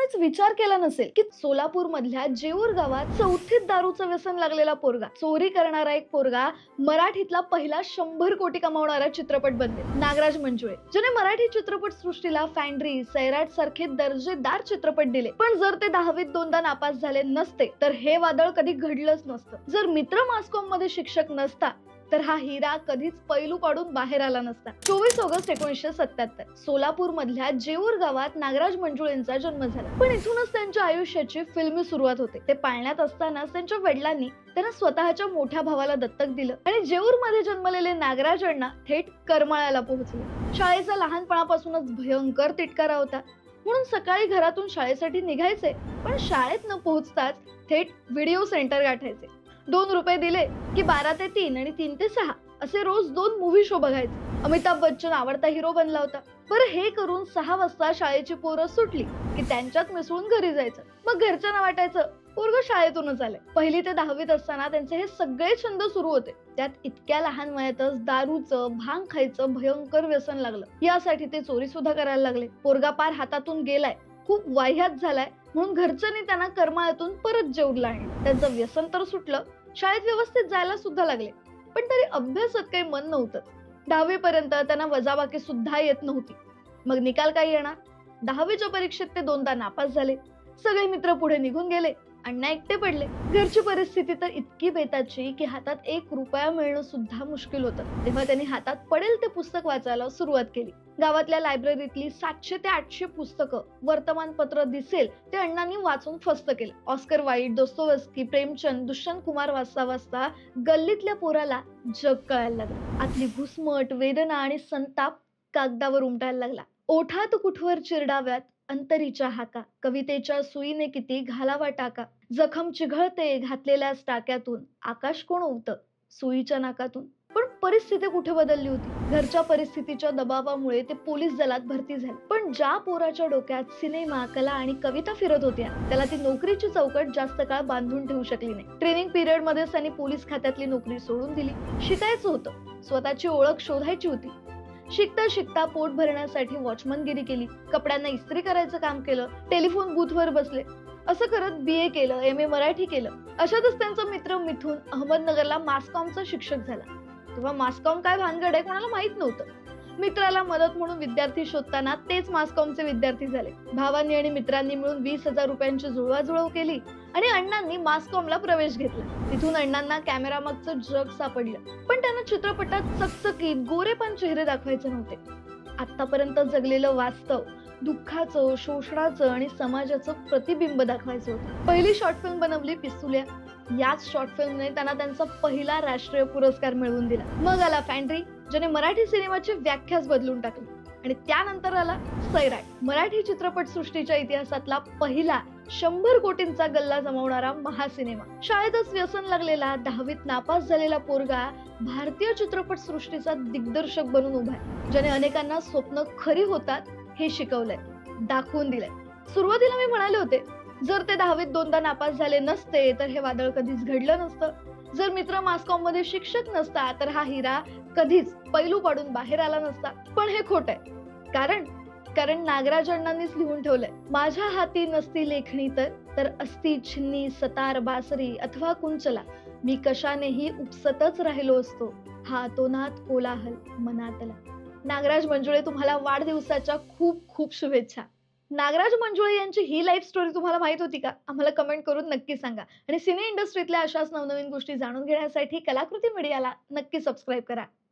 कधीच विचार केला नसेल की सोलापूर मधल्या जेऊर गावात चौथीत दारूचं व्यसन लागलेला पोरगा, चोरी करणारा एक पोरगा मराठीतला पहिला 100 कोटी कमावणारा चित्रपट बनले नागराज मंजुळे, ज्याने मराठी चित्रपट सृष्टीला फॅन्ड्री, सैराट सारखे दर्जेदार चित्रपट दिले. पण जर ते 10वीत दोनदा नापास झाले नसते तर हे वादळ कधी घडलंच नसतं. जर मित्र मासकॉम मध्ये शिक्षक नसता तर हा हिरा कधीच पैलू पाडून बाहेर आला नसता. 24 ऑगस्ट 1977 सोलापूर मधल्या जेऊर गावात नागराज मंजुळेंचा जन्म झाला. पण इथूनच त्यांच्या आयुष्याची फिल्मी सुरुवात होते. ते पाळण्यात असतानाच त्यांच्या वडिलांनी त्यांना स्वतःच्या मोठ्या भावाला दत्तक दिलं आणि जेऊर मध्ये जन्मलेले नागराज अण्णा थेट करमाळ्याला पोहोचले. शाळेचा लहानपणापासूनच भयंकर तिटकारा होता, म्हणून सकाळी घरातून शाळेसाठी निघायचे, पण शाळेत न पोहोचताच थेट व्हिडिओ सेंटर गाठायचे. 2 रुपये दिले की 12 ते 3 आणि 3 ते 6 असे रोज 2 मूव्ही शो बघायचे. अमिताभ बच्चन आवडता हिरो बनला होता. बरं, हे करून 6 वाजता शाळेची पोरं सुटली की त्यांच्यात मिसळून घरी जायचं. मग घरच्यांना वाटायचं पोरगं शाळेतूनच आलंय. 1ली ते 10वीत असताना त्यांचे हे सगळे छंद सुरू होते. त्यात इतक्या लहान वयातच दारूचं, भांग खायचं भयंकर व्यसन लागलं. यासाठी ते चोरी सुद्धा करायला लागले. पोरगा पार हातातून गेलाय, खूप वाह्यात झालाय, म्हणून घरच्यांनी त्यांना करमाळ्यातून परत जेऊरला आणलं. त्यांचं व्यसन तर सुटलं, शाळेत व्यवस्थित जायला सुद्धा लागले, पण तरी अभ्यासात काही मन नव्हतं. 10वी पर्यंत त्यांना वजाबाकी सुद्धा येत नव्हती. मग निकाल काय येणार? 10वीच्या परीक्षेत ते दोनदा नापास झाले. सगळे मित्र पुढे निघून गेले, अण्णा एकटे पडले. घरची परिस्थिती तर इतकी बेताची की हातात 1 रुपया मिळणं सुद्धा मुश्किल होतं. तेव्हा त्यांनी हातात पडेल ते पुस्तक वाचायला सुरुवात केली. गावातल्या लायब्ररीतली 700 ते 800 पुस्तकं, वर्तमानपत्र दिसेल ते अण्णांनी वाचून फस्त केलं. Oscar wild, Dostoevsky, Premchand, Dushyant Kumar वाचता वाचता गल्लीतल्या पोराला जग कळायला लागलं. आतली घुसमट, वेदना आणि संताप कागदावर उमटायला लागला. ओठात कुठवर चिरडाव्यात अंतरीच्या हाका, कवितेच्या सुईने किती घालावा टाका. जखम चिघळते घातलेल्याच टाक्यातून, आकाश कोण उगतं सुईच्या नाकातून. पण परिस्थिती कुठे बदलली होती. घरच्या परिस्थितीच्या दबावामुळे ते पोलीस दलात भरती झाले. पण ज्या पोराच्या डोक्यात सिनेमा, कला आणि कविता फिरत होत्या, त्याला ती नोकरीची चौकट जास्त काळ बांधून ठेवू शकली नाही. ट्रेनिंग पिरियड मध्ये त्यांनी पोलीस खात्यातली नोकरी सोडून दिली. शिकायचं होतं, स्वतःची ओळख शोधायची होती. शिकता शिकता पोट भरण्यासाठी वॉचमनगिरी केली, कपड्यांना इस्त्री करायचं काम केलं, टेलिफोन बूथवर बसले. असं करत BA केलं, MA मराठी केलं. अशातच त्यांचा मित्र मिथुन अहमदनगरला मासकॉमचा शिक्षक झाला. तेव्हा मासकॉम काय भानगड आहे कोणाला माहित नव्हतं. मित्राला मदत म्हणून विद्यार्थी शोधताना तेच मासकॉमचे विद्यार्थी झाले. भावांनी आणि मित्रांनी मिळून 20,000 रुपयांची जुळवाजुळव केली आणि अण्णांनी मासकॉमला प्रवेश घेतला. तिथून अण्णांना कॅमेरामागचं जग सापडलं, पण त्यांना चित्रपटात चकचकीत गोरेपान चेहरे दाखवायचे नव्हते. आतापर्यंत जगलेलं वास्तव, दुःखाचं, शोषणाचं आणि समाजाचं प्रतिबिंब दाखवायचं होतं. पहिली शॉर्ट फिल्म बनवली पिस्तुल्या. याच शॉर्ट फिल्मने त्यांना त्यांचा पहिला राष्ट्रीय पुरस्कार मिळवून दिला. मग आला फॅन्ड्री, ज्याने मराठी सिनेमाची व्याख्याच बदलून टाकली. आणि त्यानंतर आला सैराट, मराठी चित्रपट सृष्टीच्या इतिहासातला पहिला 100 कोटींचा गल्ला जमवणारा महासिनेमा. शाळेतच व्यसन लागलेला, 10वीत नापास झालेला पोरगा भारतीय चित्रपट सृष्टीचा दिग्दर्शक बनून उभाय, ज्याने अनेकांना स्वप्न खरी होतात हे शिकवलंय, दाखवून दिलंय. सुरुवातीला मी म्हणाले होते, जर ते 10वीत दोनदा नापास झाले नसते तर हे वादळ कधीच घडलं नसतं. जर मित्र मासकॉम मध्ये शिक्षक नसता तर हा हिरा कधीच पैलू पाडून बाहेर आला नसता. पण हे खोट आहे. कारण नागराज अण्णांनीच लिहून ठेवलंय, माझ्या हाती नसती लेखणी तर असती छिन्नी सतार बासरी अथवा कुंचला, मी कशानेही उपसतच राहिलो असतो, हातोनात कोलाहल मनातला. नागराज मंजुळे, तुम्हाला वाढदिवसाच्या खूप खूप शुभेच्छा. नागराज मंजुळे यांची ही लाईफ स्टोरी तुम्हाला माहित होती का? आम्हाला कमेंट करून नक्की सांगा. आणि सिने इंडस्ट्रीतल्या अशाच नवनवीन गोष्टी जाणून घेण्यासाठी कलाकृती मीडियाला नक्की सबस्क्राईब करा.